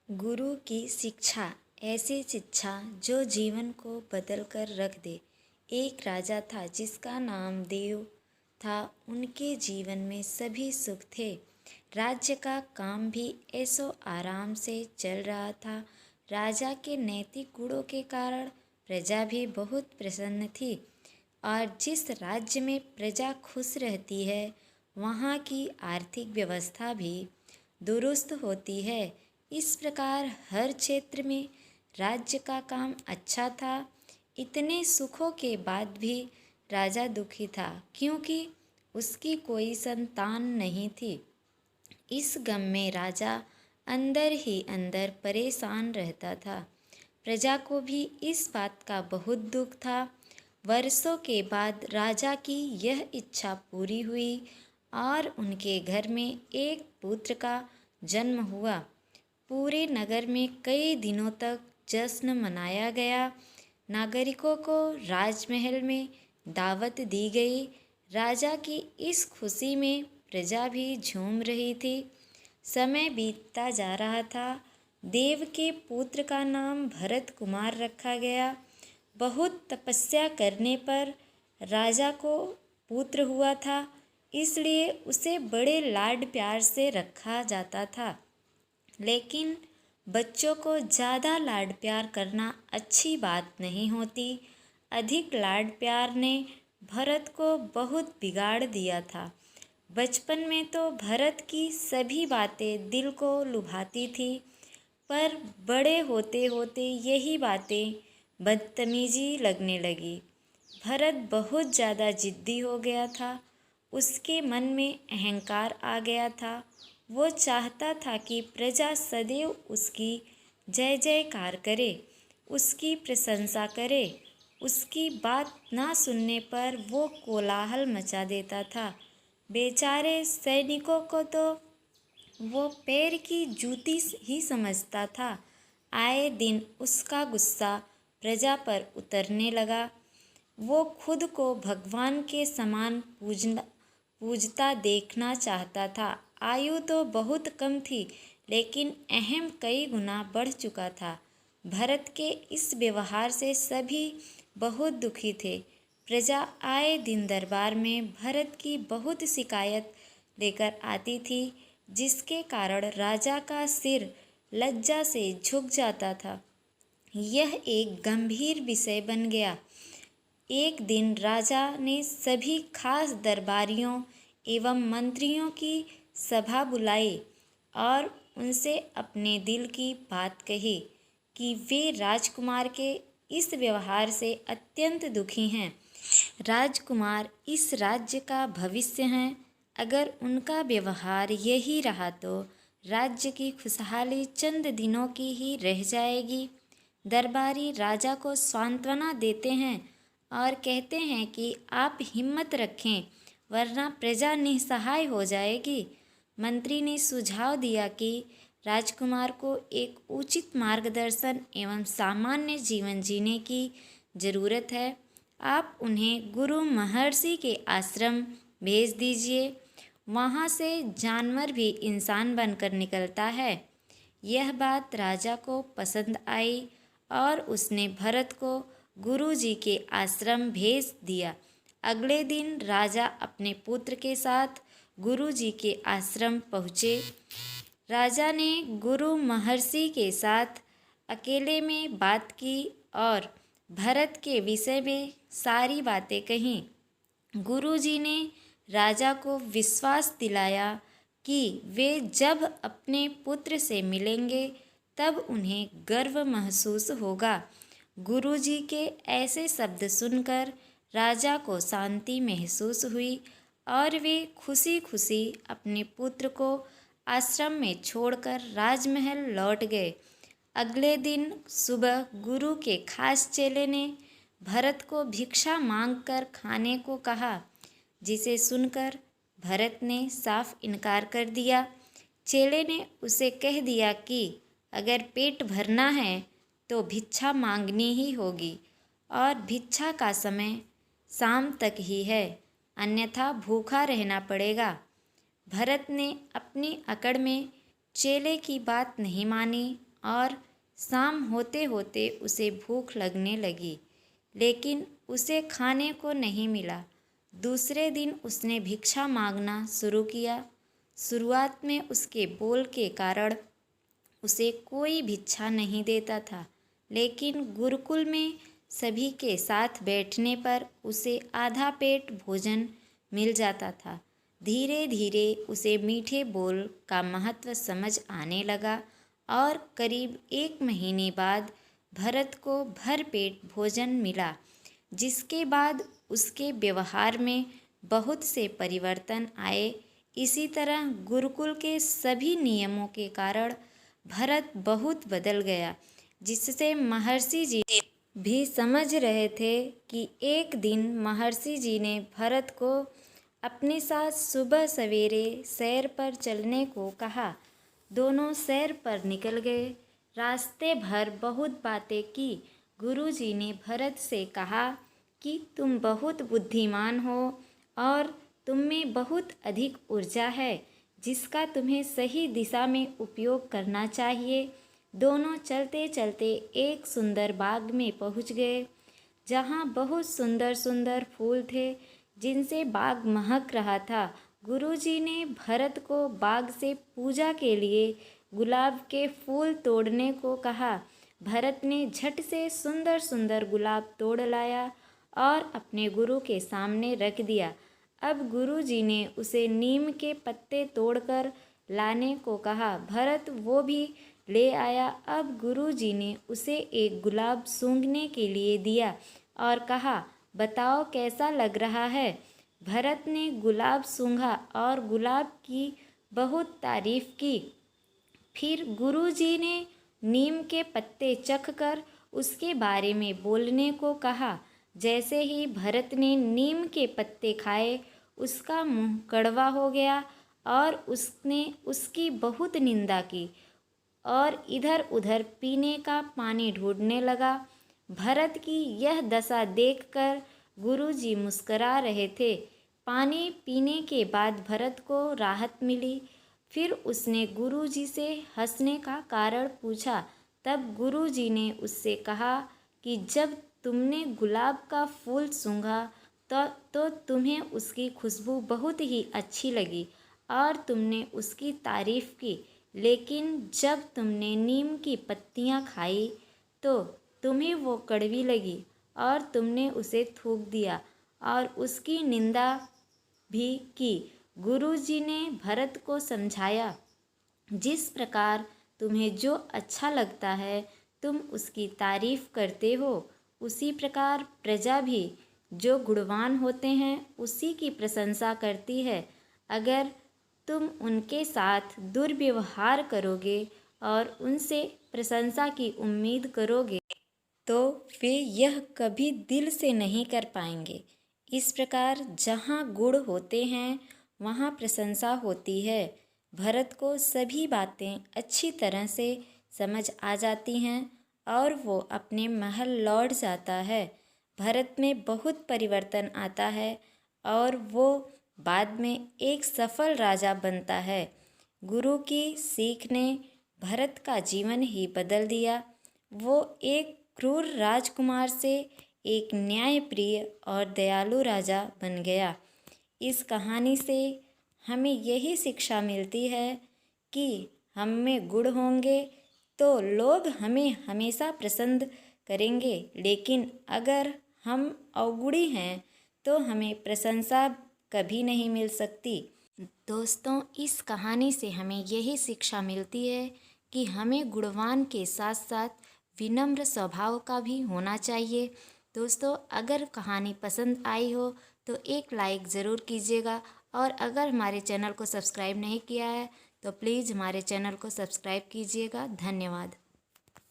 गुरु की शिक्षा ऐसी शिक्षा जो जीवन को बदल कर रख दे। एक राजा था जिसका नाम देव था। उनके जीवन में सभी सुख थे। राज्य का काम भी ऐसो आराम से चल रहा था। राजा के नैतिक गुणों के कारण प्रजा भी बहुत प्रसन्न थी और जिस राज्य में प्रजा खुश रहती है वहाँ की आर्थिक व्यवस्था भी दुरुस्त होती है। इस प्रकार हर क्षेत्र में राज्य का काम अच्छा था। इतने सुखों के बाद भी राजा दुखी था क्योंकि उसकी कोई संतान नहीं थी। इस गम में राजा अंदर ही अंदर परेशान रहता था। प्रजा को भी इस बात का बहुत दुख था। वर्षों के बाद राजा की यह इच्छा पूरी हुई और उनके घर में एक पुत्र का जन्म हुआ। पूरे नगर में कई दिनों तक जश्न मनाया गया। नागरिकों को राजमहल में दावत दी गई। राजा की इस खुशी में प्रजा भी झूम रही थी। समय बीतता जा रहा था। देव के पुत्र का नाम भरत कुमार रखा गया। बहुत तपस्या करने पर राजा को पुत्र हुआ था, इसलिए उसे बड़े लाड प्यार से रखा जाता था। लेकिन बच्चों को ज़्यादा लाड प्यार करना अच्छी बात नहीं होती। अधिक लाड प्यार ने भरत को बहुत बिगाड़ दिया था। बचपन में तो भरत की सभी बातें दिल को लुभाती थी, पर बड़े होते होते यही बातें बदतमीजी लगने लगी। भरत बहुत ज़्यादा जिद्दी हो गया था। उसके मन में अहंकार आ गया था। वो चाहता था कि प्रजा सदैव उसकी जय जयकार करे, उसकी प्रशंसा करे। उसकी बात ना सुनने पर वो कोलाहल मचा देता था। बेचारे सैनिकों को तो वो पैर की जूती ही समझता था। आए दिन उसका गुस्सा प्रजा पर उतरने लगा। वो खुद को भगवान के समान पूजता देखना चाहता था। आयु तो बहुत कम थी, लेकिन अहम कई गुना बढ़ चुका था। भरत के इस व्यवहार से सभी बहुत दुखी थे। प्रजा आए दिन दरबार में भरत की बहुत शिकायत लेकर आती थी, जिसके कारण राजा का सिर लज्जा से झुक जाता था। यह एक गंभीर विषय बन गया। एक दिन राजा ने सभी खास दरबारियों एवं मंत्रियों की सभा बुलाई और उनसे अपने दिल की बात कही कि वे राजकुमार के इस व्यवहार से अत्यंत दुखी हैं। राजकुमार इस राज्य का भविष्य हैं। अगर उनका व्यवहार यही रहा तो राज्य की खुशहाली चंद दिनों की ही रह जाएगी। दरबारी राजा को सांत्वना देते हैं और कहते हैं कि आप हिम्मत रखें, वरना प्रजा निसहाय हो जाएगी। मंत्री ने सुझाव दिया कि राजकुमार को एक उचित मार्गदर्शन एवं सामान्य जीवन जीने की जरूरत है। आप उन्हें गुरु महर्षि के आश्रम भेज दीजिए। वहाँ से जानवर भी इंसान बनकर निकलता है। यह बात राजा को पसंद आई और उसने भरत को गुरु जी के आश्रम भेज दिया। अगले दिन राजा अपने पुत्र के साथ गुरु जी के आश्रम पहुँचे। राजा ने गुरु महर्षि के साथ अकेले में बात की और भरत के विषय में सारी बातें कहीं। गुरु जी ने राजा को विश्वास दिलाया कि वे जब अपने पुत्र से मिलेंगे तब उन्हें गर्व महसूस होगा। गुरु जी के ऐसे शब्द सुनकर राजा को शांति महसूस हुई और वे खुशी खुशी अपने पुत्र को आश्रम में छोड़कर राजमहल लौट गए। अगले दिन सुबह गुरु के खास चेले ने भरत को भिक्षा मांगकर खाने को कहा, जिसे सुनकर भरत ने साफ इनकार कर दिया। चेले ने उसे कह दिया कि अगर पेट भरना है तो भिक्षा मांगनी ही होगी और भिक्षा का समय शाम तक ही है, अन्यथा भूखा रहना पड़ेगा। भरत ने अपनी अकड़ में चेले की बात नहीं मानी और शाम होते होते उसे भूख लगने लगी, लेकिन उसे खाने को नहीं मिला। दूसरे दिन उसने भिक्षा मांगना शुरू किया। शुरुआत में उसके बोल के कारण उसे कोई भिक्षा नहीं देता था, लेकिन गुरुकुल में सभी के साथ बैठने पर उसे आधा पेट भोजन मिल जाता था। धीरे धीरे उसे मीठे बोल का महत्व समझ आने लगा और करीब 1 महीने बाद भरत को भरपेट भोजन मिला, जिसके बाद उसके व्यवहार में बहुत से परिवर्तन आए। इसी तरह गुरुकुल के सभी नियमों के कारण भरत बहुत बदल गया, जिससे महर्षि जी भी समझ रहे थे कि एक दिन महर्षि जी ने भरत को अपने साथ सुबह सवेरे सैर पर चलने को कहा। दोनों सैर पर निकल गए। रास्ते भर बहुत बातें की। गुरुजी ने भरत से कहा कि तुम बहुत बुद्धिमान हो और तुम में बहुत अधिक ऊर्जा है, जिसका तुम्हें सही दिशा में उपयोग करना चाहिए। दोनों चलते चलते एक सुंदर बाग में पहुंच गए, जहां बहुत सुंदर सुंदर फूल थे, जिनसे बाग महक रहा था। गुरुजी ने भरत को बाग से पूजा के लिए गुलाब के फूल तोड़ने को कहा। भरत ने झट से सुंदर सुंदर गुलाब तोड़ लाया और अपने गुरु के सामने रख दिया। अब गुरुजी ने उसे नीम के पत्ते तोड़कर लाने को कहा। भरत वो भी ले आया। अब गुरुजी ने उसे एक गुलाब सूंघने के लिए दिया और कहा, बताओ कैसा लग रहा है। भरत ने गुलाब सूंघा और गुलाब की बहुत तारीफ की। फिर गुरुजी ने नीम के पत्ते चखकर उसके बारे में बोलने को कहा। जैसे ही भरत ने नीम के पत्ते खाए, उसका मुंह कड़वा हो गया और उसने उसकी बहुत निंदा की और इधर उधर पीने का पानी ढूंढने लगा। भरत की यह दशा देखकर गुरुजी मुस्करा रहे थे। पानी पीने के बाद भरत को राहत मिली। फिर उसने गुरुजी से हंसने का कारण पूछा। तब गुरुजी ने उससे कहा कि जब तुमने गुलाब का फूल सूंघा तो तुम्हें उसकी खुशबू बहुत ही अच्छी लगी और तुमने उसकी तारीफ की, लेकिन जब तुमने नीम की पत्तियां खाई तो तुम्हें वो कड़वी लगी और तुमने उसे थूक दिया और उसकी निंदा भी की। गुरुजी ने भरत को समझाया, जिस प्रकार तुम्हें जो अच्छा लगता है तुम उसकी तारीफ करते हो, उसी प्रकार प्रजा भी जो गुणवान होते हैं उसी की प्रशंसा करती है। अगर तुम उनके साथ दुर्व्यवहार करोगे और उनसे प्रशंसा की उम्मीद करोगे तो वे यह कभी दिल से नहीं कर पाएंगे। इस प्रकार जहाँ गुण होते हैं वहाँ प्रशंसा होती है। भरत को सभी बातें अच्छी तरह से समझ आ जाती हैं और वो अपने महल लौट जाता है। भरत में बहुत परिवर्तन आता है और वो बाद में एक सफल राजा बनता है। गुरु की सीख ने भरत का जीवन ही बदल दिया। वो एक क्रूर राजकुमार से एक न्यायप्रिय और दयालु राजा बन गया। इस कहानी से हमें यही शिक्षा मिलती है कि हम में गुण होंगे तो लोग हमें हमेशा पसंद करेंगे, लेकिन अगर हम अवगुणी हैं तो हमें प्रशंसा कभी नहीं मिल सकती। दोस्तों, इस कहानी से हमें यही शिक्षा मिलती है कि हमें गुणवान के साथ साथ विनम्र स्वभाव का भी होना चाहिए। दोस्तों, अगर कहानी पसंद आई हो तो एक लाइक ज़रूर कीजिएगा और अगर हमारे चैनल को सब्सक्राइब नहीं किया है तो प्लीज़ हमारे चैनल को सब्सक्राइब कीजिएगा। धन्यवाद।